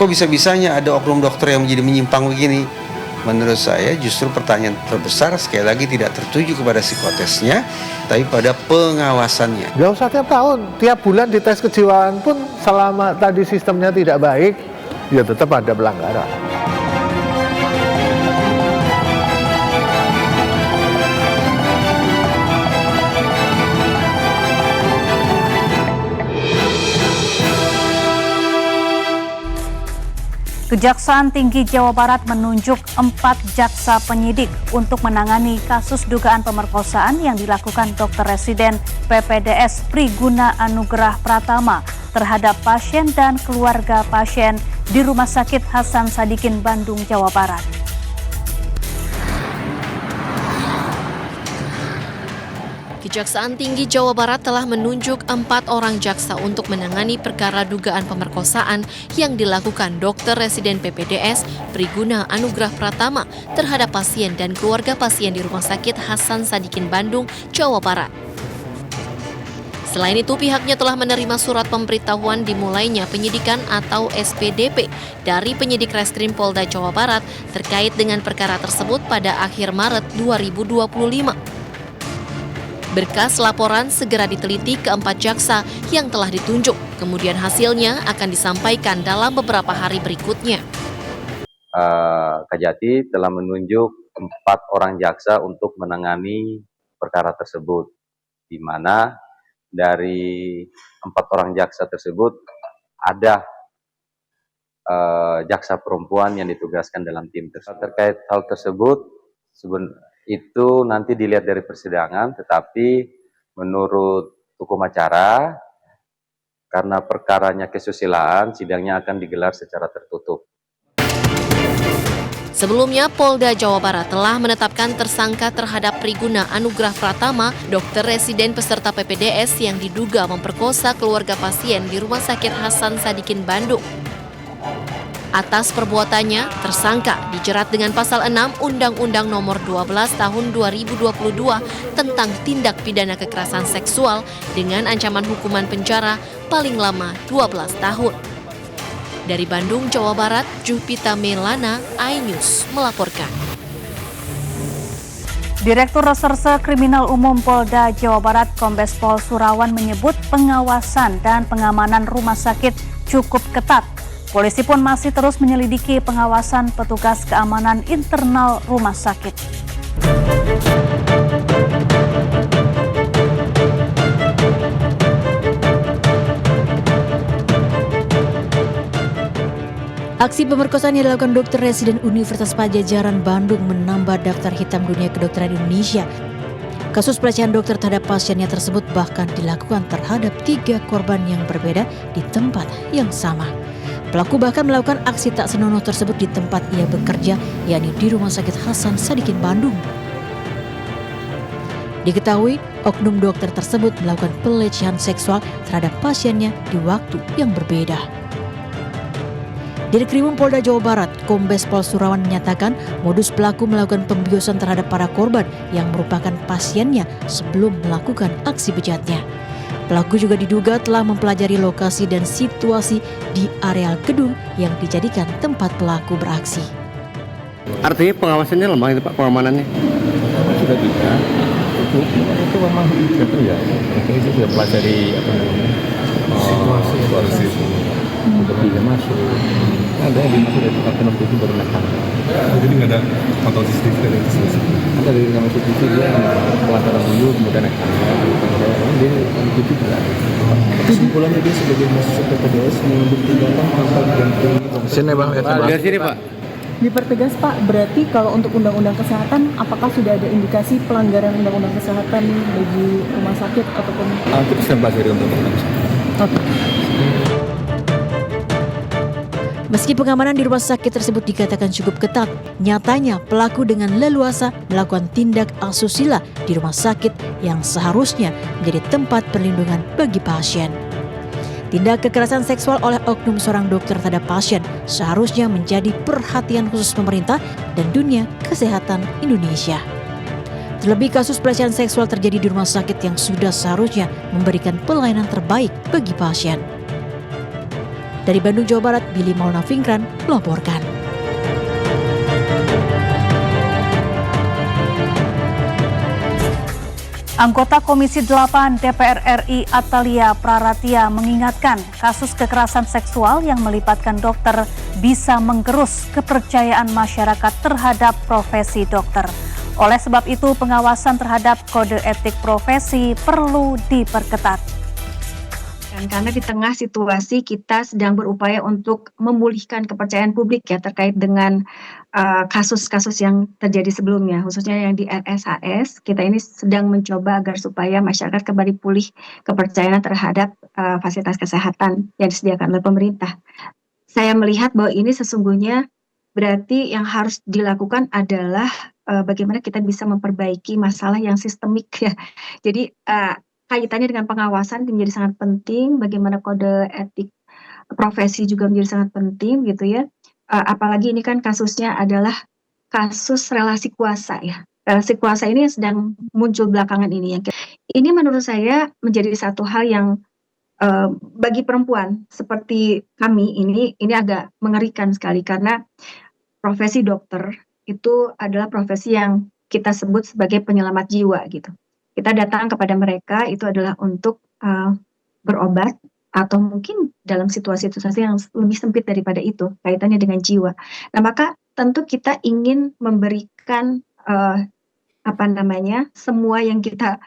Kok bisa-bisanya ada oknum dokter yang menjadi menyimpang begini? Menurut saya justru pertanyaan terbesar sekali lagi tidak tertuju kepada psikotesnya, tapi pada pengawasannya. Nggak usah tiap tahun, tiap bulan dites kejiwaan pun selama tadi sistemnya tidak baik, ya tetap ada pelanggaran. Kejaksaan Tinggi Jawa Barat menunjuk 4 jaksa penyidik untuk menangani kasus dugaan pemerkosaan yang dilakukan dokter residen PPDS Priguna Anugrah Pratama terhadap pasien dan keluarga pasien di Rumah Sakit Hasan Sadikin, Bandung, Jawa Barat. Kejaksaan Tinggi Jawa Barat telah menunjuk 4 orang jaksa untuk menangani perkara dugaan pemerkosaan yang dilakukan dokter residen PPDS Priguna Anugrah Pratama terhadap pasien dan keluarga pasien di Rumah Sakit Hasan Sadikin, Bandung, Jawa Barat. Selain itu, pihaknya telah menerima surat pemberitahuan dimulainya penyidikan atau SPDP dari penyidik Reskrim Polda Jawa Barat terkait dengan perkara tersebut pada akhir Maret 2025. Berkas laporan segera diteliti ke 4 jaksa yang telah ditunjuk. Kemudian hasilnya akan disampaikan dalam beberapa hari berikutnya. Kejati telah menunjuk 4 orang jaksa untuk menangani perkara tersebut, di mana dari 4 orang jaksa tersebut ada jaksa perempuan yang ditugaskan dalam tim tersebut. Terkait hal tersebut, itu nanti dilihat dari persidangan, tetapi menurut hukum acara, karena perkaranya kesusilaan, sidangnya akan digelar secara tertutup. Sebelumnya, Polda Jawa Barat telah menetapkan tersangka terhadap Priguna Anugrah Pratama, dokter residen peserta PPDS yang diduga memperkosa keluarga pasien di Rumah Sakit Hasan Sadikin, Bandung. Atas perbuatannya, tersangka dijerat dengan pasal 6 Undang-Undang Nomor 12 Tahun 2022 tentang tindak pidana kekerasan seksual dengan ancaman hukuman penjara paling lama 12 tahun. Dari Bandung, Jawa Barat, Jupita Melana, iNews melaporkan. Direktur Reserse Kriminal Umum Polda Jawa Barat Kombes Pol Surawan menyebut pengawasan dan pengamanan rumah sakit cukup ketat. Polisi pun masih terus menyelidiki pengawasan petugas keamanan internal rumah sakit. Aksi pemerkosaan yang dilakukan dokter residen Universitas Padjadjaran Bandung menambah daftar hitam dunia kedokteran Indonesia. Kasus pelecehan dokter terhadap pasiennya tersebut bahkan dilakukan terhadap 3 korban yang berbeda di tempat yang sama. Pelaku bahkan melakukan aksi tak senonoh tersebut di tempat ia bekerja, yakni di Rumah Sakit Hasan Sadikin, Bandung. Diketahui, oknum dokter tersebut melakukan pelecehan seksual terhadap pasiennya di waktu yang berbeda. Dirkrimum Polda Jawa Barat, Kombes Pol Surawan menyatakan modus pelaku melakukan pembiusan terhadap para korban yang merupakan pasiennya sebelum melakukan aksi bejatnya. Pelaku juga diduga telah mempelajari lokasi dan situasi di areal gedung yang dijadikan tempat pelaku beraksi. Artinya pengawasannya lemah itu Pak, pengamanannya? Sudah bisa. Itu memang itu ya. Itu sudah pelajari apa namanya? Situasi. Untuk bisa masuk. Ada yang masuk dari tempat penentu itu baru naik. Jadi nggak ada kontrol CCTV dari itu? Ada dari kamera CCTV dia pelataran dulu kemudian naik tangga. Dia itu juga. Kesimpulannya dia sebagai mahasiswa PPDS membuktikan tanpa digantung. Sini Bang, lihat sini Pak. Dipertegas Pak, berarti kalau untuk undang-undang kesehatan, apakah sudah ada indikasi pelanggaran undang-undang kesehatan bagi rumah sakit ataupun? Kita sedang pelajari untuk undang-undang kesehatan. Oke. Meski pengamanan di rumah sakit tersebut dikatakan cukup ketat, nyatanya pelaku dengan leluasa melakukan tindak asusila di rumah sakit yang seharusnya menjadi tempat perlindungan bagi pasien. Tindak kekerasan seksual oleh oknum seorang dokter terhadap pasien seharusnya menjadi perhatian khusus pemerintah dan dunia kesehatan Indonesia. Terlebih kasus pelecehan seksual terjadi di rumah sakit yang sudah seharusnya memberikan pelayanan terbaik bagi pasien. Dari Bandung, Jawa Barat, Billy Maulana Fingran melaporkan. Anggota Komisi 8 DPR RI Atalia Praratia mengingatkan kasus kekerasan seksual yang melibatkan dokter bisa menggerus kepercayaan masyarakat terhadap profesi dokter. Oleh sebab itu, pengawasan terhadap kode etik profesi perlu diperketat. Karena di tengah situasi kita sedang berupaya untuk memulihkan kepercayaan publik ya terkait dengan kasus-kasus yang terjadi sebelumnya, khususnya yang di RSHS, kita ini sedang mencoba agar supaya masyarakat kembali pulih kepercayaan terhadap fasilitas kesehatan yang disediakan oleh pemerintah. Saya melihat bahwa ini sesungguhnya berarti yang harus dilakukan adalah bagaimana kita bisa memperbaiki masalah yang sistemik ya. Jadi kaitannya dengan pengawasan menjadi sangat penting, bagaimana kode etik profesi juga menjadi sangat penting gitu ya. Apalagi ini kan kasusnya adalah kasus relasi kuasa ya. Relasi kuasa ini yang sedang muncul belakangan ini. Ini menurut saya menjadi satu hal yang bagi perempuan seperti kami ini agak mengerikan sekali karena profesi dokter itu adalah profesi yang kita sebut sebagai penyelamat jiwa gitu. Kita datang kepada mereka itu adalah untuk berobat atau mungkin dalam situasi-situasi yang lebih sempit daripada itu kaitannya dengan jiwa. Nah maka tentu kita ingin memberikan semua yang bisa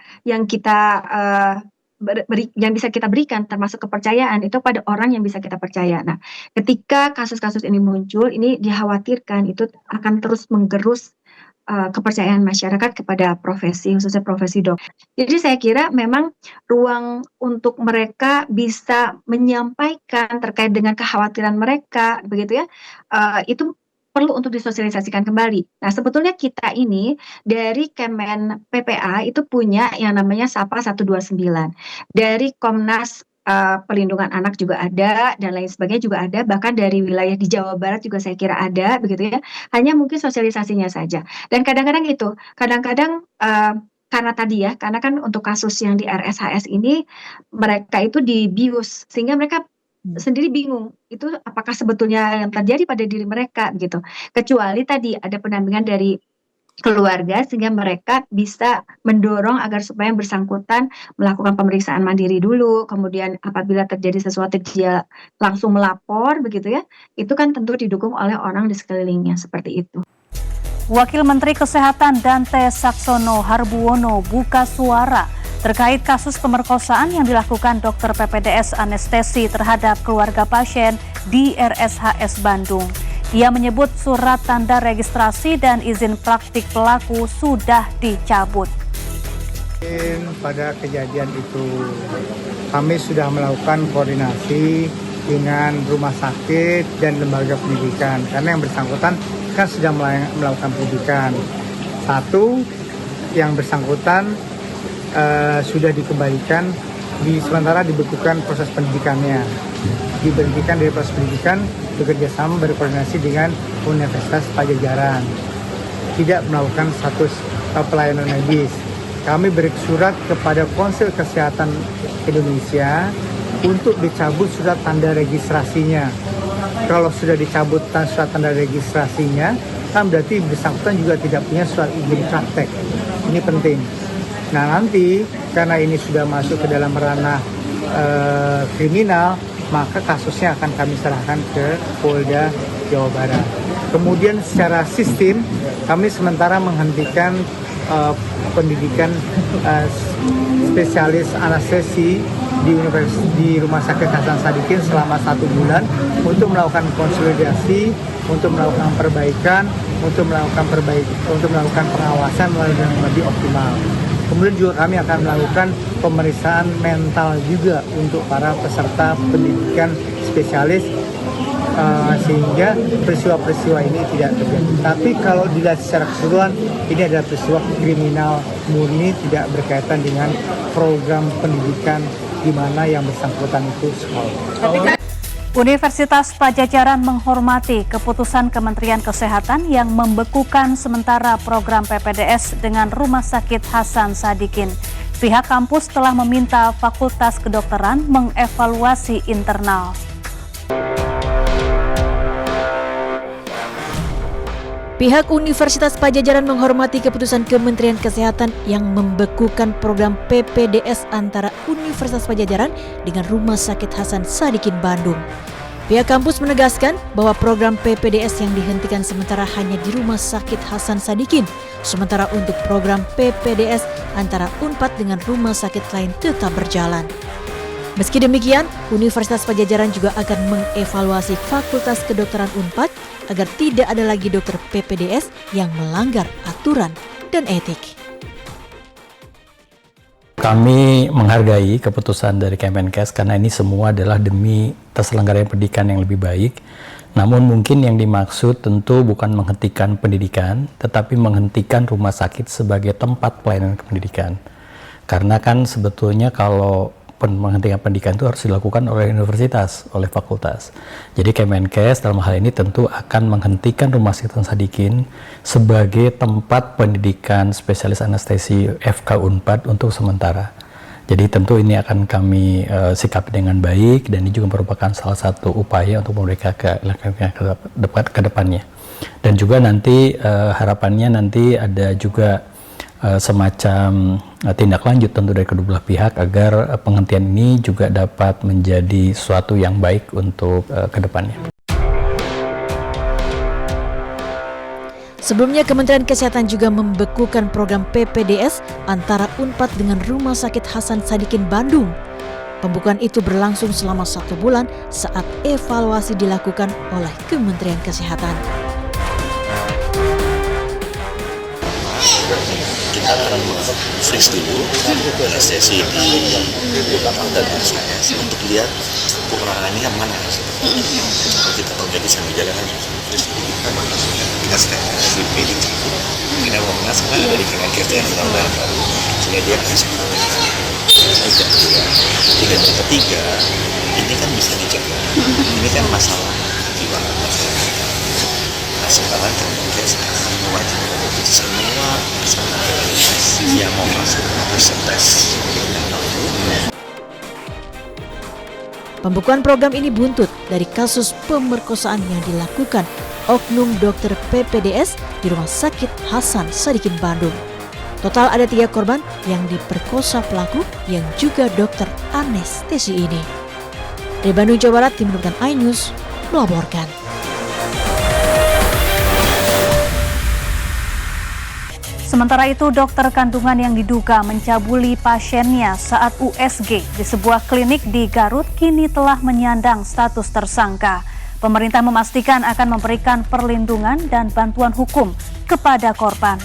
kita berikan termasuk kepercayaan itu pada orang yang bisa kita percaya. Nah ketika kasus-kasus ini muncul ini dikhawatirkan itu akan terus menggerus kepercayaan masyarakat kepada profesi, khususnya profesi dokter. Jadi saya kira memang ruang untuk mereka bisa menyampaikan terkait dengan kekhawatiran mereka, begitu ya, itu perlu untuk disosialisasikan kembali. Nah sebetulnya kita ini dari Kemen PPA itu punya yang namanya SAPA 129. Dari Komnas Perlindungan Anak juga ada dan lain sebagainya juga ada, bahkan dari wilayah di Jawa Barat juga saya kira ada begitu ya, hanya mungkin sosialisasinya saja. Dan kadang-kadang karena tadi ya, karena kan untuk kasus yang di RSHS ini mereka itu dibius sehingga mereka sendiri bingung itu apakah sebetulnya yang terjadi pada diri mereka gitu, kecuali tadi ada pendampingan dari keluarga sehingga mereka bisa mendorong agar supaya yang bersangkutan melakukan pemeriksaan mandiri dulu, kemudian apabila terjadi sesuatu dia langsung melapor begitu ya, itu kan tentu didukung oleh orang di sekelilingnya seperti itu. Wakil Menteri Kesehatan Dante Saxono Harbuwono buka suara terkait kasus pemerkosaan yang dilakukan dokter PPDS anestesi terhadap keluarga pasien di RSHS Bandung. Ia menyebut surat tanda registrasi dan izin praktik pelaku sudah dicabut. Pada kejadian itu kami sudah melakukan koordinasi dengan rumah sakit dan lembaga pendidikan karena yang bersangkutan kan sudah melakukan pendidikan. Satu, yang bersangkutan sudah dikembalikan, sementara dibekukan proses pendidikannya. Diberhentikan dari proses pendidikan, bekerjasama berkoordinasi dengan Universitas Pajajaran. Tidak melakukan status pelayanan medis. Kami bersurat kepada Konsil Kesehatan Indonesia untuk dicabut surat tanda registrasinya. Kalau sudah dicabut surat tanda registrasinya, kan berarti bersangkutan juga tidak punya surat izin praktek. Ini penting. Nah nanti karena ini sudah masuk ke dalam ranah kriminal, maka kasusnya akan kami serahkan ke Polda Jawa Barat. Kemudian secara sistem kami sementara menghentikan pendidikan spesialis anestesi di Rumah Sakit Hasan Sadikin selama 1 bulan untuk melakukan konsolidasi, untuk melakukan perbaikan, untuk melakukan pengawasan yang lebih optimal. Kemudian juga kami akan melakukan pemeriksaan mental juga untuk para peserta pendidikan spesialis sehingga peristiwa-peristiwa ini tidak terjadi. Tapi kalau dilihat secara keseluruhan, ini adalah peristiwa kriminal murni, tidak berkaitan dengan program pendidikan di mana yang bersangkutan itu sekolah. Universitas Pajajaran menghormati keputusan Kementerian Kesehatan yang membekukan sementara program PPDS dengan Rumah Sakit Hasan Sadikin. Pihak kampus telah meminta Fakultas Kedokteran mengevaluasi internal. Pihak Universitas Padjadjaran menghormati keputusan Kementerian Kesehatan yang membekukan program PPDS antara Universitas Padjadjaran dengan Rumah Sakit Hasan Sadikin Bandung. Pihak kampus menegaskan bahwa program PPDS yang dihentikan sementara hanya di Rumah Sakit Hasan Sadikin, sementara untuk program PPDS antara Unpad dengan rumah sakit lain tetap berjalan. Meski demikian, Universitas Padjadjaran juga akan mengevaluasi Fakultas Kedokteran Unpad agar tidak ada lagi dokter PPDS yang melanggar aturan dan etik. Kami menghargai keputusan dari Kemenkes karena ini semua adalah demi terselenggaranya pendidikan yang lebih baik. Namun mungkin yang dimaksud tentu bukan menghentikan pendidikan, tetapi menghentikan rumah sakit sebagai tempat pelayanan pendidikan. Karena kan sebetulnya kalau menghentikan pendidikan itu harus dilakukan oleh universitas, oleh fakultas. Jadi Kemenkes dalam hal ini tentu akan menghentikan Rumah Sakit Hasan Sadikin sebagai tempat pendidikan spesialis anestesi FK Unpad untuk sementara. Jadi tentu ini akan kami sikapi dengan baik dan ini juga merupakan salah satu upaya untuk memberikan ke depannya. Dan juga nanti harapannya nanti ada juga semacam tindak lanjut tentu dari kedua belah pihak agar penghentian ini juga dapat menjadi sesuatu yang baik untuk kedepannya. Sebelumnya Kementerian Kesehatan juga membekukan program PPDS antara Unpad dengan Rumah Sakit Hasan Sadikin Bandung. Pembukaan itu berlangsung selama 1 bulan saat evaluasi dilakukan oleh Kementerian Kesehatan. Kita akan freeze dulu sesi di Fakultas saya untuk lihat kekurangan ini yang mana. Kalau kita terjadi sambil jalan kita kasih pilih. Kita mau mengasah dari Kemenkes yang benar sehingga dia kasih. Dan yang ketiga, ini kan bisa dicegah. Ini kan masalah di mana sekarang Kemenkes akan mewajibkan semua masalah yang mau masuk harus tes. Pembukuan program ini buntut dari kasus pemerkosaan yang dilakukan oknum dokter PPDS di Rumah Sakit Hasan Sadikin Bandung. Total ada 3 korban yang diperkosa pelaku yang juga dokter anestesi ini. Dari Bandung, Jawa Barat, Tim Liputan iNews melaporkan. Sementara itu, dokter kandungan yang diduga mencabuli pasiennya saat USG di sebuah klinik di Garut kini telah menyandang status tersangka. Pemerintah memastikan akan memberikan perlindungan dan bantuan hukum kepada korban.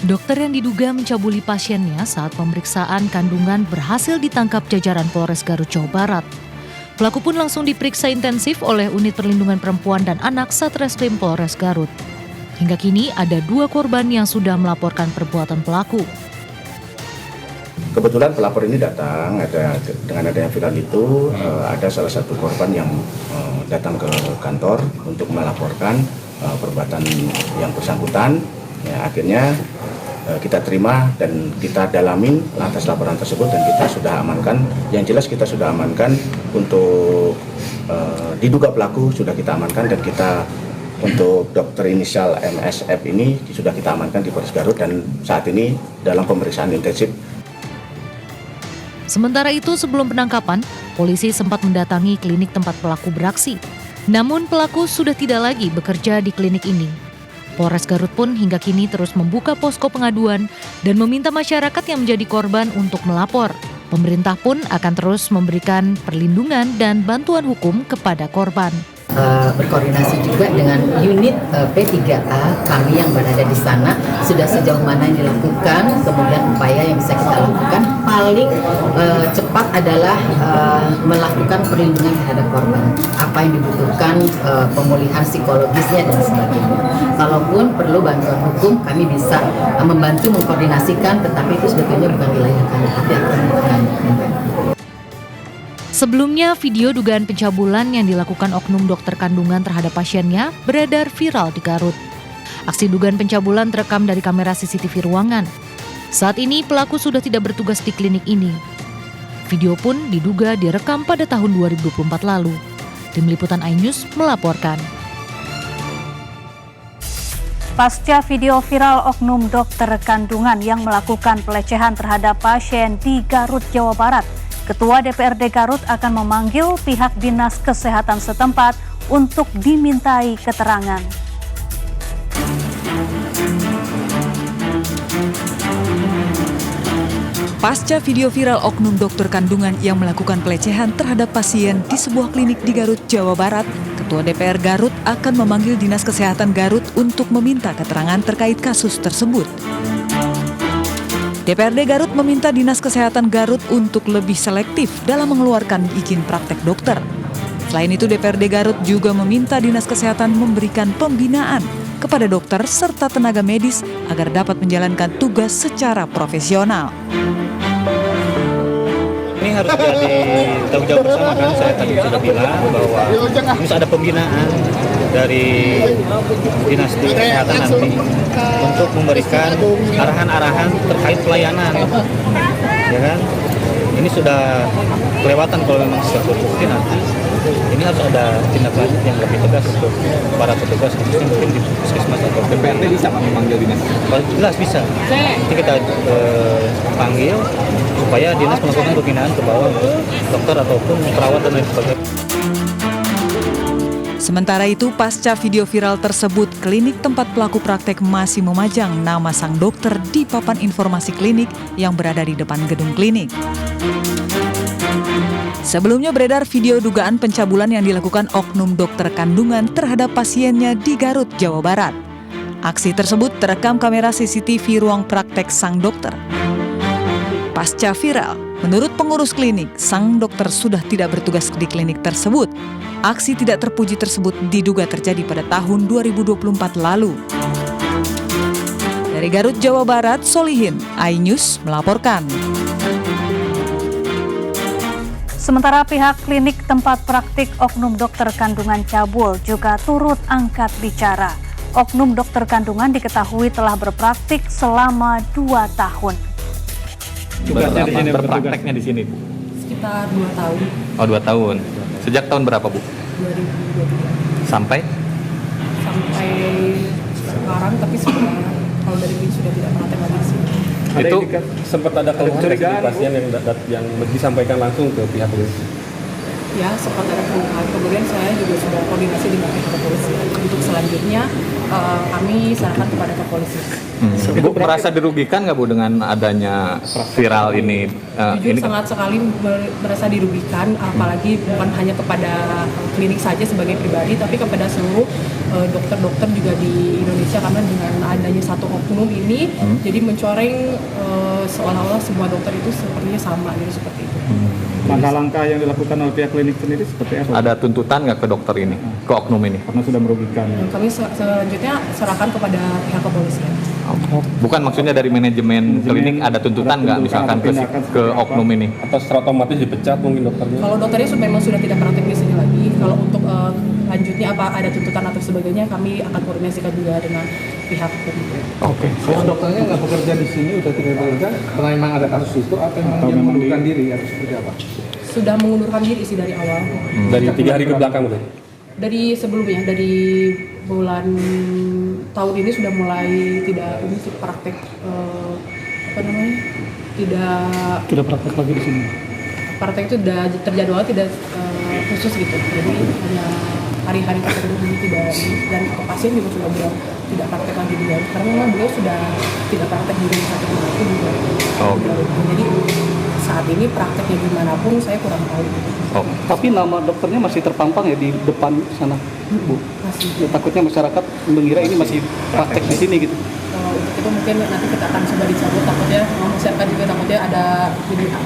Dokter yang diduga mencabuli pasiennya saat pemeriksaan kandungan berhasil ditangkap jajaran Polres Garut, Jawa Barat. Pelaku pun langsung diperiksa intensif oleh Unit Perlindungan Perempuan dan Anak Satreskrim Polres Garut. Hingga kini ada 2 korban yang sudah melaporkan perbuatan pelaku. Kebetulan pelapor ini datang, dengan adanya viral itu, ada salah satu korban yang datang ke kantor untuk melaporkan perbuatan yang bersangkutan. Ya, akhirnya kita terima dan kita dalami atas laporan tersebut dan kita sudah amankan. Yang jelas kita sudah amankan untuk diduga pelaku sudah kita amankan dan kita untuk dokter inisial MSF ini sudah kita amankan di Polres Garut dan saat ini dalam pemeriksaan intensif. Sementara itu sebelum penangkapan, polisi sempat mendatangi klinik tempat pelaku beraksi. Namun pelaku sudah tidak lagi bekerja di klinik ini. Polres Garut pun hingga kini terus membuka posko pengaduan dan meminta masyarakat yang menjadi korban untuk melapor. Pemerintah pun akan terus memberikan perlindungan dan bantuan hukum kepada korban. Berkoordinasi juga dengan unit P3A kami yang berada di sana sudah sejauh mana yang dilakukan, kemudian upaya yang bisa kita lakukan paling cepat adalah melakukan perlindungan terhadap korban, apa yang dibutuhkan, pemulihan psikologisnya dan sebagainya. Kalaupun perlu bantuan hukum kami bisa membantu mengkoordinasikan, tetapi itu sebetulnya bukan wilayah kami, tapi akan Sebelumnya, video dugaan pencabulan yang dilakukan oknum dokter kandungan terhadap pasiennya beredar viral di Garut. Aksi dugaan pencabulan terekam dari kamera CCTV ruangan. Saat ini pelaku sudah tidak bertugas di klinik ini. Video pun diduga direkam pada tahun 2024 lalu. Tim Liputan iNews melaporkan. Pasca video viral oknum dokter kandungan yang melakukan pelecehan terhadap pasien di Garut, Jawa Barat, Ketua DPRD Garut akan memanggil pihak Dinas Kesehatan setempat untuk dimintai keterangan. Pasca video viral oknum dokter kandungan yang melakukan pelecehan terhadap pasien di sebuah klinik di Garut, Jawa Barat, Ketua DPR Garut akan memanggil Dinas Kesehatan Garut untuk meminta keterangan terkait kasus tersebut. DPRD Garut meminta Dinas Kesehatan Garut untuk lebih selektif dalam mengeluarkan izin praktek dokter. Selain itu, DPRD Garut juga meminta Dinas Kesehatan memberikan pembinaan kepada dokter serta tenaga medis agar dapat menjalankan tugas secara profesional. Ini harus jadi tanggung jawab bersama kan, saya tadi sudah bilang bahwa harus ada pembinaan dari Dinas Kesehatan nanti untuk memberikan arahan-arahan terkait pelayanan, ya kan? Ini sudah kelewatan kalau memang sudah terbukti nanti. Ini harus ada tindak lanjut yang lebih tegas untuk para petugas, khususnya mungkin di puskesmas atau DPRD bisa memanggil dinas. Jelas bisa. Nanti kita panggil supaya dinas melakukan pembinaan ke bawah dokter ataupun perawat dan lain sebagainya. Sementara itu, pasca video viral tersebut, klinik tempat pelaku praktek masih memajang nama sang dokter di papan informasi klinik yang berada di depan gedung klinik. Sebelumnya beredar video dugaan pencabulan yang dilakukan oknum dokter kandungan terhadap pasiennya di Garut, Jawa Barat. Aksi tersebut terekam kamera CCTV ruang praktek sang dokter. Pasca viral, menurut pengurus klinik, sang dokter sudah tidak bertugas di klinik tersebut. Aksi tidak terpuji tersebut diduga terjadi pada tahun 2024 lalu. Dari Garut, Jawa Barat, Solihin, iNews melaporkan. Sementara pihak klinik tempat praktik oknum dokter kandungan cabul juga turut angkat bicara. Oknum dokter kandungan diketahui telah berpraktik selama 2 tahun. Tugasnya di sini, berprakteknya di sini, Bu? Sekitar 2 tahun. Oh, 2 tahun. Sejak tahun berapa, Bu? 2023. Sampai Sekarang, tapi kalau dari ini sudah tidak praktek lagi di sini. Itu sempat ada keluhan dari pasien yang disampaikan langsung ke pihak polisi. Ya, sempat ada keluhan. Kemudian saya juga sudah koordinasi dengan pihak kepolisian. Untuk selanjutnya kami serahkan kepada kepolisian. Ibu merasa dirugikan nggak, Bu, dengan adanya viral ini? Jujur sangat sekali merasa dirugikan, apalagi bukan hanya kepada klinik saja sebagai pribadi, tapi kepada seluruh dokter-dokter juga di Indonesia, karena dengan adanya satu oknum ini, jadi mencoreng seolah-olah semua dokter itu sepertinya sama, gitu seperti itu. Langkah-langkah yang dilakukan oleh pihak klinik sendiri seperti apa? Ada tuntutan nggak ke dokter ini, ke oknum ini? Karena sudah merugikan. Kami selanjutnya serahkan kepada pihak kepolisian. Bukan maksudnya dari manajemen klinik ada tuntutan nggak misalkan ke oknum ini? Atau secara otomatis dipecat mungkin dokternya? Kalau dokternya memang sudah tidak praktek di sini lagi. Kalau untuk lanjutnya apa ada tuntutan atau sebagainya, kami akan koordinasikan juga dengan pihak hukum. Oke. Kalau dokternya nggak bekerja di sini, udah tidak bekerja, karena memang ada kasus itu, atau memang dia mengundurkan diri atau seperti apa? Sudah mengundurkan diri sih dari awal. Dari 3 hari ke belakang udah? Dari sebelumnya, dari bulan tahun ini sudah mulai tidak ini sih praktek tidak praktek lagi di sini. Praktek itu sudah terjadwal, tidak khusus gitu. Jadi hanya hari-hari tertentu ini tidak, dan ke pasien juga sudah bilang tidak praktek lagi di Garut, karena memang beliau sudah tidak praktek di rumah sakit itu juga. Jadi saat ini prakteknya gimana pun saya kurang tahu. Tapi nama dokternya masih terpampang ya di depan sana, Bu? Masih. Ya, takutnya masyarakat mengira ini masih praktek di sini gitu. Untuk itu mungkin nanti kita akan coba dicabut, takutnya masyarakat juga takutnya ada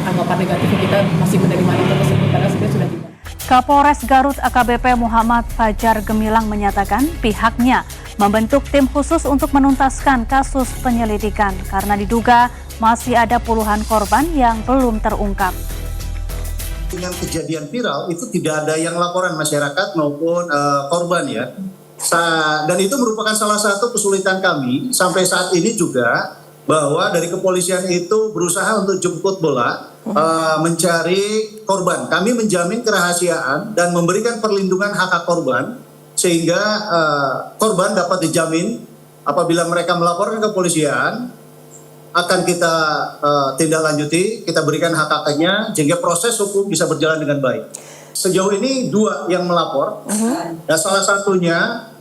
anggapan negatif, kita masih menerima itu tersebut karena sebenarnya sudah dimana. Kapolres Garut AKBP Muhammad Fajar Gemilang menyatakan pihaknya membentuk tim khusus untuk menuntaskan kasus penyelidikan karena diduga masih ada puluhan korban yang belum terungkap. Dengan kejadian viral itu tidak ada yang laporan masyarakat maupun korban ya. Dan itu merupakan salah satu kesulitan kami sampai saat ini juga, bahwa dari kepolisian itu berusaha untuk jemput bola mencari korban. Kami menjamin kerahasiaan dan memberikan perlindungan hak korban sehingga korban dapat dijamin apabila mereka melaporkan ke kepolisian akan kita tindak lanjuti, kita berikan hak-haknya sehingga proses hukum bisa berjalan dengan baik. Sejauh ini 2 yang melapor, dan salah satunya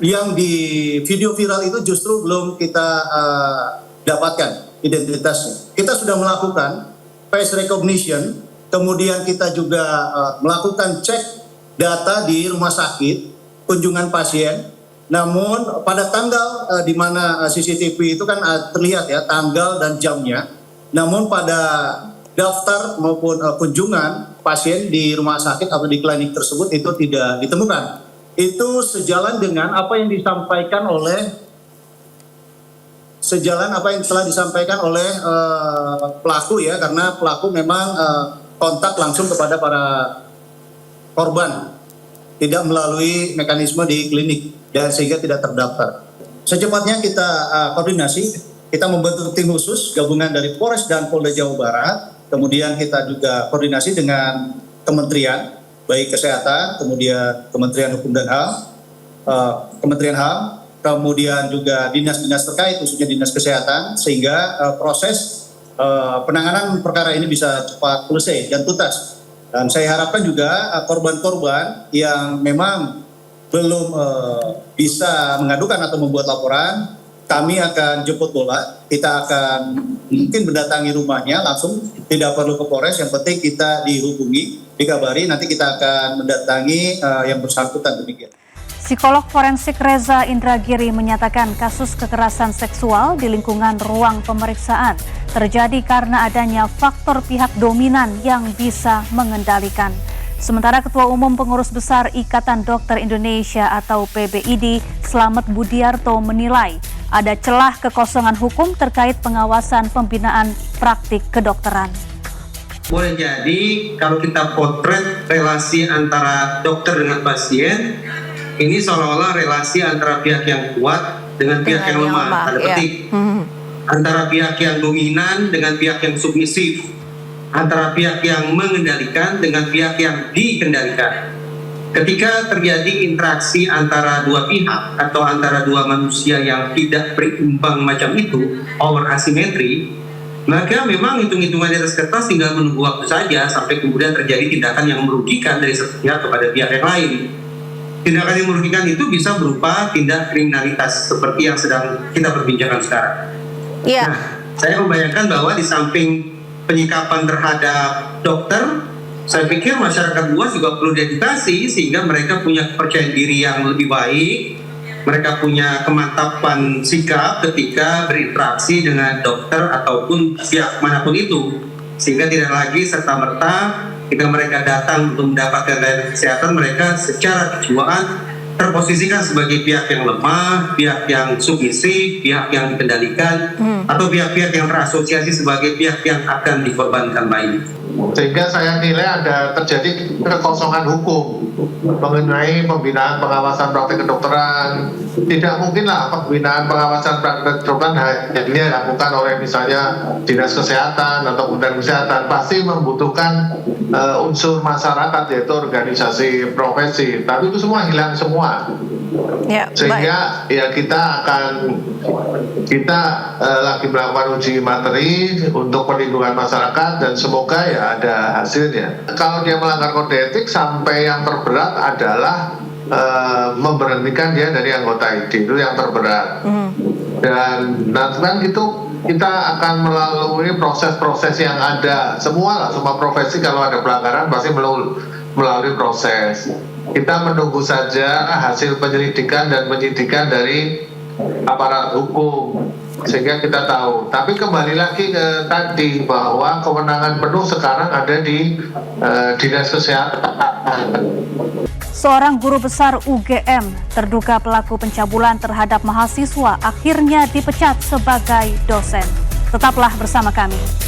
yang di video viral itu justru belum kita dapatkan identitasnya. Kita sudah melakukan face recognition, kemudian kita juga melakukan cek data di rumah sakit, kunjungan pasien. Namun pada tanggal di mana CCTV itu kan terlihat ya tanggal dan jamnya. Namun pada daftar maupun kunjungan pasien di rumah sakit atau di klinik tersebut itu tidak ditemukan. Itu sejalan dengan apa yang disampaikan oleh telah disampaikan oleh pelaku ya, karena pelaku memang kontak langsung kepada para korban, tidak melalui mekanisme di klinik dan sehingga tidak terdaftar. Secepatnya kita koordinasi, kita membentuk tim khusus gabungan dari Polres dan Polda Jawa Barat, kemudian kita juga koordinasi dengan kementerian, baik kesehatan, kemudian Kementerian Hukum dan HAM, Kementerian HAM, kemudian juga dinas-dinas terkait, khususnya dinas kesehatan, sehingga proses penanganan perkara ini bisa cepat selesai dan tuntas. Dan saya harapkan juga korban-korban yang memang belum bisa mengadukan atau membuat laporan, kami akan jemput bola, kita akan mungkin mendatangi rumahnya langsung, tidak perlu ke Polres, yang penting kita dihubungi, dikabari, nanti kita akan mendatangi yang bersangkutan, demikian. Psikolog forensik Reza Indragiri menyatakan kasus kekerasan seksual di lingkungan ruang pemeriksaan terjadi karena adanya faktor pihak dominan yang bisa mengendalikan. Sementara Ketua Umum Pengurus Besar Ikatan Dokter Indonesia atau PBID, Slamet Budiarto menilai ada celah kekosongan hukum terkait pengawasan pembinaan praktik kedokteran. Boleh jadi kalau kita potret relasi antara dokter dengan pasien, ini seolah-olah relasi antara pihak yang kuat dengan pihak yang lemah, tanda petik. Antara pihak yang dominan dengan pihak yang submisif, antara pihak yang mengendalikan dengan pihak yang dikendalikan. Ketika terjadi interaksi antara dua pihak atau antara dua manusia yang tidak berimbang macam itu, power asimetri, maka memang hitung-hitungan di atas kertas tinggal menunggu waktu saja sampai kemudian terjadi tindakan yang merugikan dari satu pihak kepada pihak yang lain. Tindakan yang merugikan itu bisa berupa tindak kriminalitas seperti yang sedang kita perbincangkan sekarang. Nah, saya membayangkan bahwa di samping penyikapan terhadap dokter, saya pikir masyarakat luas juga perlu diedukasi sehingga mereka punya kepercayaan diri yang lebih baik, mereka punya kemantapan sikap ketika berinteraksi dengan dokter ataupun pihak manapun itu, sehingga tidak lagi serta-merta ketika mereka datang untuk mendapatkan layanan kesehatan, mereka secara kejiwaan terposisikan sebagai pihak yang lemah, pihak yang submisif, pihak yang dikendalikan, atau pihak-pihak yang terasosiasi sebagai pihak yang akan dikorbankan baik. Sehingga saya nilai ada terjadi kekosongan hukum mengenai pembinaan pengawasan praktik kedokteran. Tidak mungkinlah pembinaan pengawasan praktik kedokteran hanya dilakukan oleh misalnya dinas kesehatan atau kementerian kesehatan. Pasti membutuhkan unsur masyarakat, yaitu organisasi profesi. Tapi itu semua hilang semua. Sehingga ya kita lagi melakukan uji materi untuk perlindungan masyarakat dan semoga ya ada hasilnya. Kalau dia melanggar kode etik sampai yang terberat adalah memberhentikan dia dari anggota ID, itu yang terberat. Dan nanti kan gitu kita akan melalui proses-proses yang ada. Semua profesi kalau ada pelanggaran pasti melalui proses. Kita menunggu saja hasil penyelidikan dan penyidikan dari aparat hukum sehingga kita tahu. Tapi kembali lagi ke tadi bahwa kewenangan penuh sekarang ada di dinas kesehatan. Seorang guru besar UGM terduga pelaku pencabulan terhadap mahasiswa akhirnya dipecat sebagai dosen. Tetaplah bersama kami.